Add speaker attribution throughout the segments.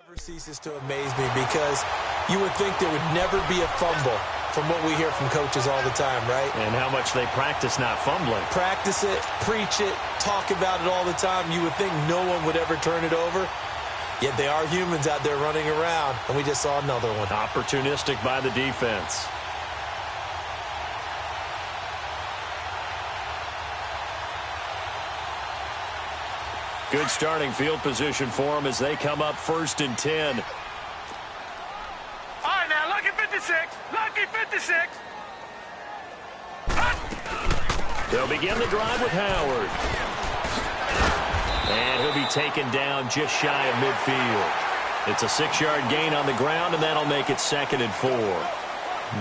Speaker 1: Never ceases to amaze me because you would think there would never be a fumble from what we hear from coaches all the time, right?
Speaker 2: And how much they practice not fumbling.
Speaker 1: Practice it, preach it, talk about it all the time. You would think no one would ever turn it over. Yet they are humans out there running around, and we just saw another one.
Speaker 2: Opportunistic by the defense. Good starting field position for them as they come up 1st and 10.
Speaker 3: All right, now, lucky 56. Lucky 56.
Speaker 2: They'll begin the drive with Howard. And he'll be taken down just shy of midfield. It's a 6-yard gain on the ground, and that'll make it 2nd and 4.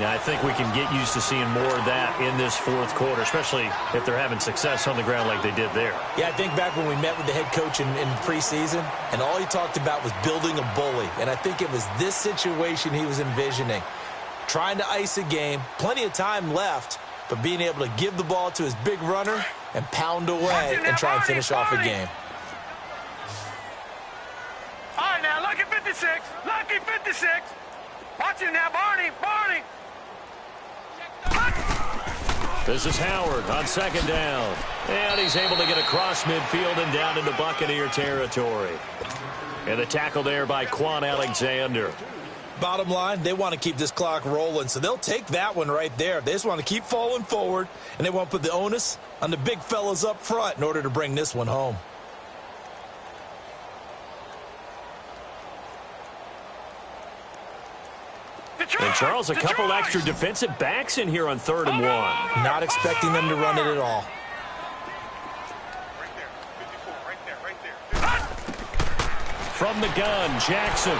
Speaker 2: Now, I think we can get used to seeing more of that in this 4th quarter, especially if they're having success on the ground like they did there.
Speaker 1: Yeah, I think back when we met with the head coach in preseason, and all he talked about was building a bully. And I think it was this situation he was envisioning. Trying to ice a game, plenty of time left, but being able to give the ball to his big runner and pound away and try and finish off a game.
Speaker 3: All right, now, lucky 56. Lucky 56. Watch him now, Barney. Barney.
Speaker 2: This is Howard on 2nd down. And he's able to get across midfield and down into Buccaneer territory. And the tackle there by Quan Alexander.
Speaker 1: Bottom line, they want to keep this clock rolling, so they'll take that one right there. They just want to keep falling forward, and they want to put the onus on the big fellas up front in order to bring this one home.
Speaker 2: And Charles, a couple extra defensive backs in here on 3rd and 1.
Speaker 1: Not expecting them to run it at all.
Speaker 2: From the gun, Jackson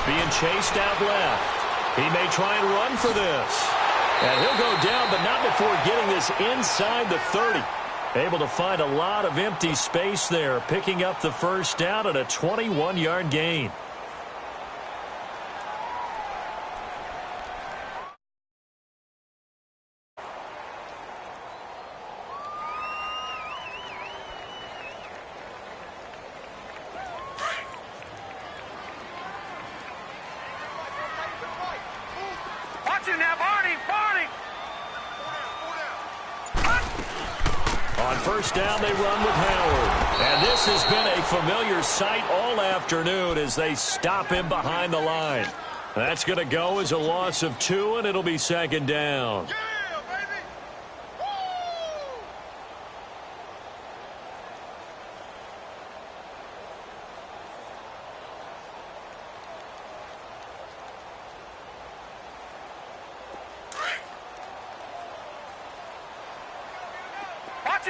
Speaker 2: being chased out left. He may try and run for this. And he'll go down, but not before getting this inside the 30. Able to find a lot of empty space there, picking up the 1st down at a 21-yard gain.
Speaker 3: Now, Barney, Barney.
Speaker 2: On 1st down, they run with Howard. And this has been a familiar sight all afternoon as they stop him behind the line. That's going to go as a loss of 2, and it'll be 2nd down.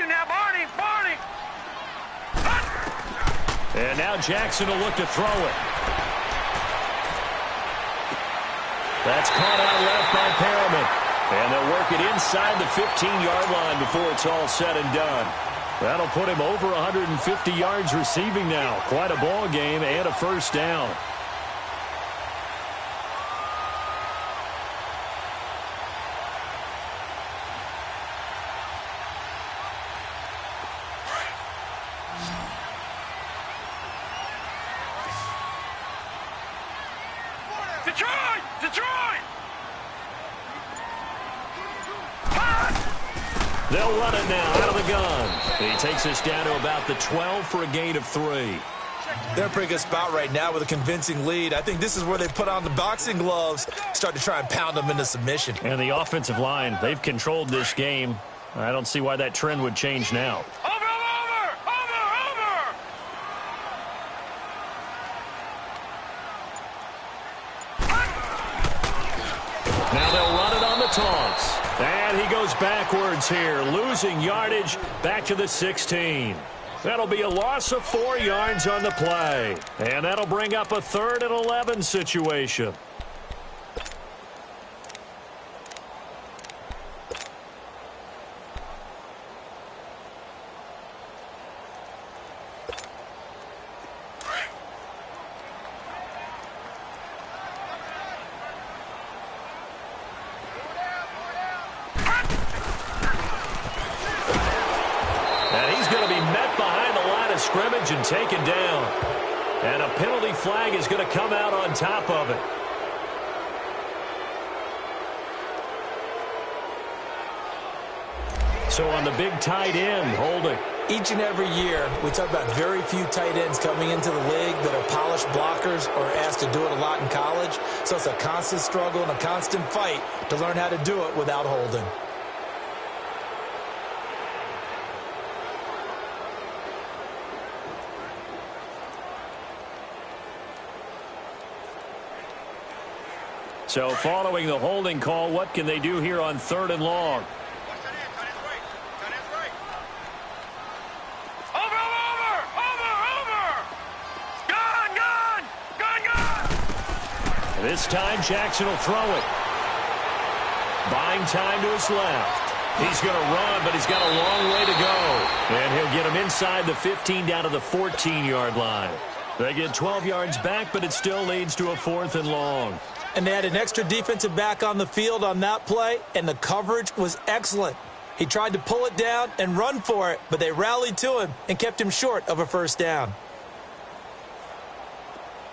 Speaker 3: Now, Barney, Barney.
Speaker 2: And now Jackson will look to throw it. That's caught out left by Perriman. And they'll work it inside the 15-yard line before it's all said and done. That'll put him over 150 yards receiving now. Quite a ball game and a 1st down.
Speaker 3: Detroit! Detroit!
Speaker 2: They'll run it now out of the gun. He takes us down to about the 12 for a gain of 3.
Speaker 1: They're in a pretty good spot right now with a convincing lead. I think this is where they put on the boxing gloves, start to try and pound them into submission.
Speaker 2: And the offensive line, they've controlled this game. I don't see why that trend would change now. Now they'll run it on the toss. And he goes backwards here, losing yardage back to the 16. That'll be a loss of 4 yards on the play. And that'll bring up a 3rd and 11 situation. And he's going to be met behind the line of scrimmage and taken down. And a penalty flag is going to come out on top of it. So on the big tight end, holding.
Speaker 1: Each and every year, we talk about very few tight ends coming into the league that are polished blockers or asked to do it a lot in college. So it's a constant struggle and a constant fight to learn how to do it without holding.
Speaker 2: So following the holding call, what can they do here on 3rd and long? This time, Jackson will throw it. Buying time to his left. He's going to run, but he's got a long way to go. And he'll get him inside the 15 down to the 14-yard line. They get 12 yards back, but it still leads to a 4th and long.
Speaker 1: And they had an extra defensive back on the field on that play, and the coverage was excellent. He tried to pull it down and run for it, but they rallied to him and kept him short of a first down.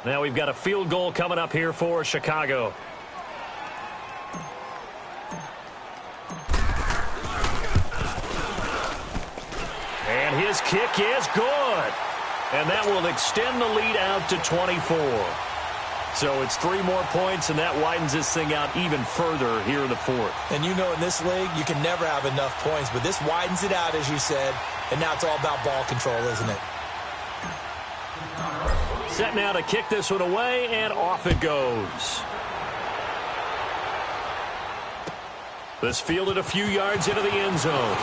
Speaker 2: Now we've got a field goal coming up here for Chicago. And his kick is good. And that will extend the lead out to 24. So it's 3 more points, and that widens this thing out even further here in the 4th.
Speaker 1: And you know in this league, you can never have enough points, but this widens it out, as you said, and now it's all about ball control, isn't it?
Speaker 2: Set now to kick this one away, and off it goes. This fielded a few yards into the end zone.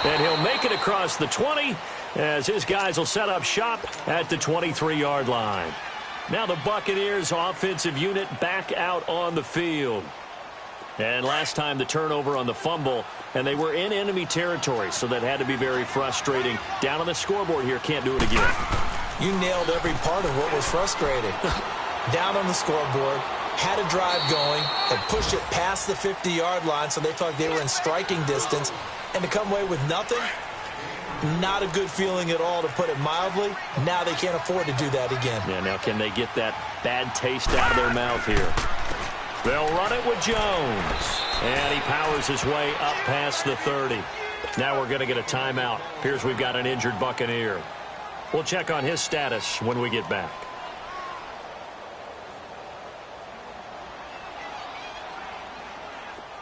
Speaker 2: And he'll make it across the 20 as his guys will set up shop at the 23-yard line. Now the Buccaneers offensive unit back out on the field. And last time the turnover on the fumble, and they were in enemy territory, so that had to be very frustrating. Down on the scoreboard here, can't do it again.
Speaker 1: You nailed every part of what was frustrating. Down on the scoreboard, had a drive going, and pushed it past the 50-yard line so they felt like they were in striking distance, and to come away with nothing, not a good feeling at all, to put it mildly. Now they can't afford to do that again.
Speaker 2: Yeah, now can they get that bad taste out of their mouth here? They'll run it with Jones. And he powers his way up past the 30. Now we're going to get a timeout. Appears we've got an injured Buccaneer. We'll check on his status when we get back.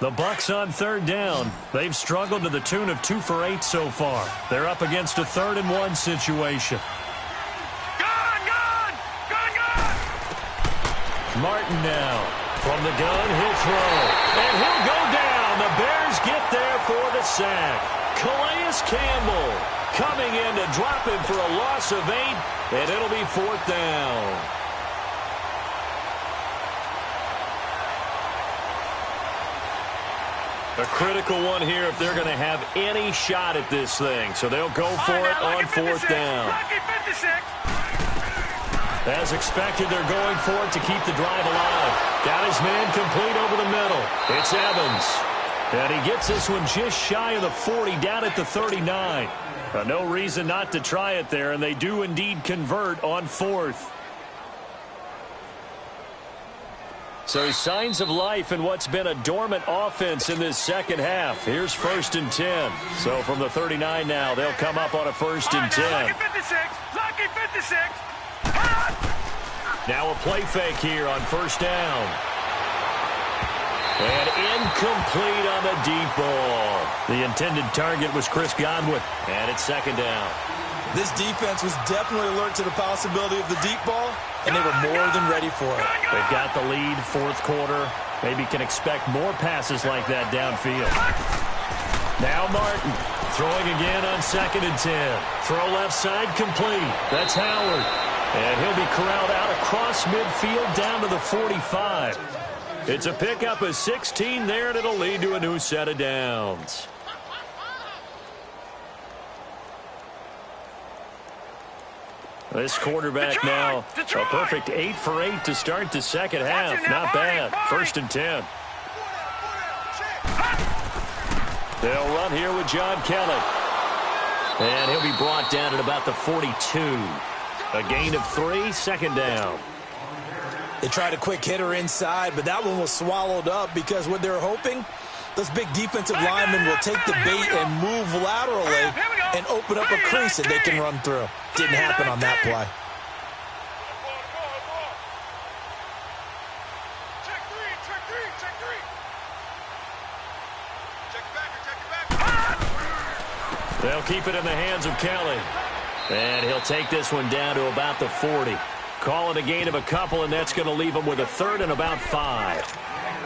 Speaker 2: The Bucs on 3rd down. They've struggled to the tune of 2 for 8 so far. They're up against a 3rd and 1 situation.
Speaker 3: Gun!
Speaker 2: Martin now. From the gun, he'll throw. And he'll go down. The Bears get there for the sack. Calais Campbell coming in to drop him for a loss of 8, and it'll be 4th down. A critical one here if they're going to have any shot at this thing. So they'll go for it on 4th down. As expected, they're going for it to keep the drive alive. Got his man complete over the middle. It's Evans. And he gets this one just shy of the 40, down at the 39. No reason not to try it there, and they do indeed convert on 4th. So signs of life in what's been a dormant offense in this second half. Here's 1st and 10. So from the 39 now, they'll come up on a 1st and 10.
Speaker 3: Lucky 56. Lucky 56.
Speaker 2: Now a play fake here on 1st down. And incomplete on the deep ball. The intended target was Chris Godwin. And it's 2nd down.
Speaker 1: This defense was definitely alert to the possibility of the deep ball, and they were more than ready for it.
Speaker 2: They've got the lead, 4th quarter. Maybe can expect more passes like that downfield. Now Martin throwing again on 2nd and 10. Throw left side complete. That's Howard. And he'll be corralled out across midfield down to the 45. It's a pickup of 16 there, and it'll lead to a new set of downs. This quarterback now, a perfect 8 for 8 to start the second half. Not bad. 1st and 10. They'll run here with John Kelly. And he'll be brought down at about the 42. A gain of 3, second down.
Speaker 1: They tried a quick hitter inside, but that one was swallowed up because what they're hoping, those big defensive linemen will take the bait and move laterally and open up a crease that they can run through. Didn't happen on that play.
Speaker 2: They'll keep it in the hands of Kelly. And he'll take this one down to about the 40. Call it a gain of a couple, and that's going to leave him with a third and about 5.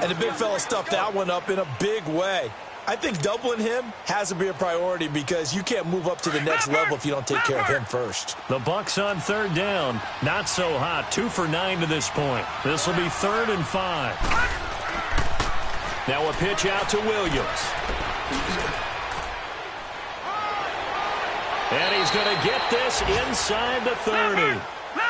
Speaker 1: And the big fella stuffed that one up in a big way. I think doubling him has to be a priority because you can't move up to the next level if you don't take care of him first.
Speaker 2: The Bucs on third down. Not so hot. 2 for 9 to this point. This will be 3rd and 5. Now a pitch out to Williams. And he's going to get this inside the 30.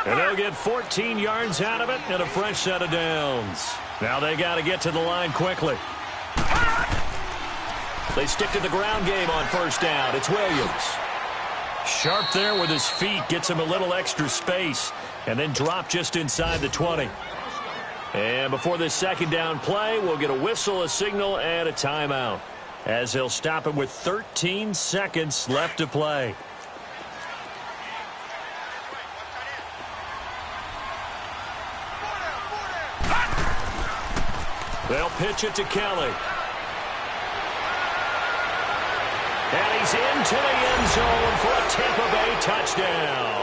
Speaker 2: And they'll get 14 yards out of it and a fresh set of downs. Now they got to get to the line quickly. They stick to the ground game on first down. It's Williams. Sharp there with his feet. Gets him a little extra space. And then drop just inside the 20. And before this second down play, we'll get a whistle, a signal, and a timeout. As he'll stop it with 13 seconds left to play. They'll pitch it to Kelly. And he's into the end zone for a Tampa Bay touchdown.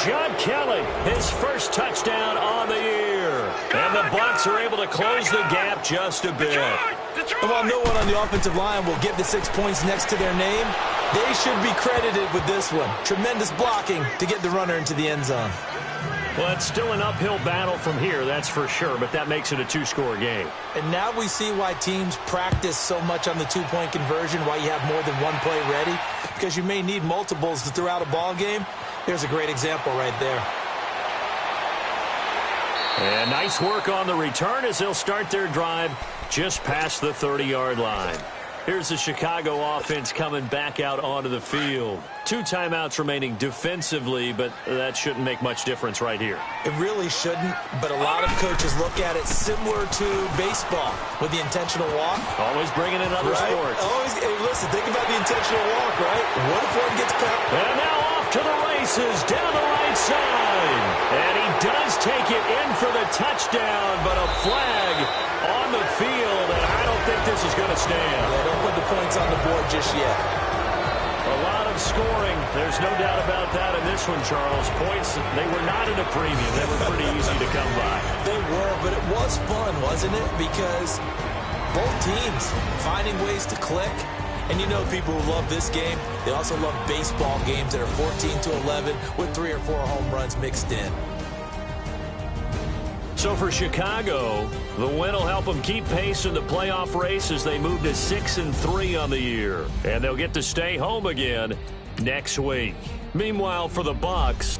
Speaker 2: John Kelly, his first touchdown on the year. And the Bucs are able to close the gap just a bit.
Speaker 1: And while no one on the offensive line will get the 6 points next to their name, they should be credited with this one. Tremendous blocking to get the runner into the end zone.
Speaker 2: Well, it's still an uphill battle from here, that's for sure, but that makes it a 2-score game.
Speaker 1: And now we see why teams practice so much on the 2-point conversion, why you have more than one play ready, because you may need multiples to throw out a ball game. Here's a great example right there.
Speaker 2: And nice work on the return as they'll start their drive just past the 30-yard line. Here's the Chicago offense coming back out onto the field. 2 timeouts remaining defensively, but that shouldn't make much difference right here.
Speaker 1: It really shouldn't, but a lot of coaches look at it similar to baseball with the intentional walk.
Speaker 2: Always bringing in other sports.
Speaker 1: Always, hey, listen, think about the intentional walk, right? What if one gets caught?
Speaker 2: And now off to the races down the right side. And he does take it in for the touchdown, but a flag on the field, and I don't think this is going to stand.
Speaker 1: Yeah, don't put the points on the board just yet.
Speaker 2: A lot of scoring. There's no doubt about that in this one, Charles. Points, they were not at a premium. They were pretty easy to come by.
Speaker 1: They were, but it was fun, wasn't it? Because both teams finding ways to click. And you know people who love this game, they also love baseball games that are 14-11 with 3 or 4 home runs mixed in.
Speaker 2: So for Chicago, the win will help them keep pace in the playoff race as they move to 6-3 on the year. And they'll get to stay home again next week. Meanwhile, for the Bucs,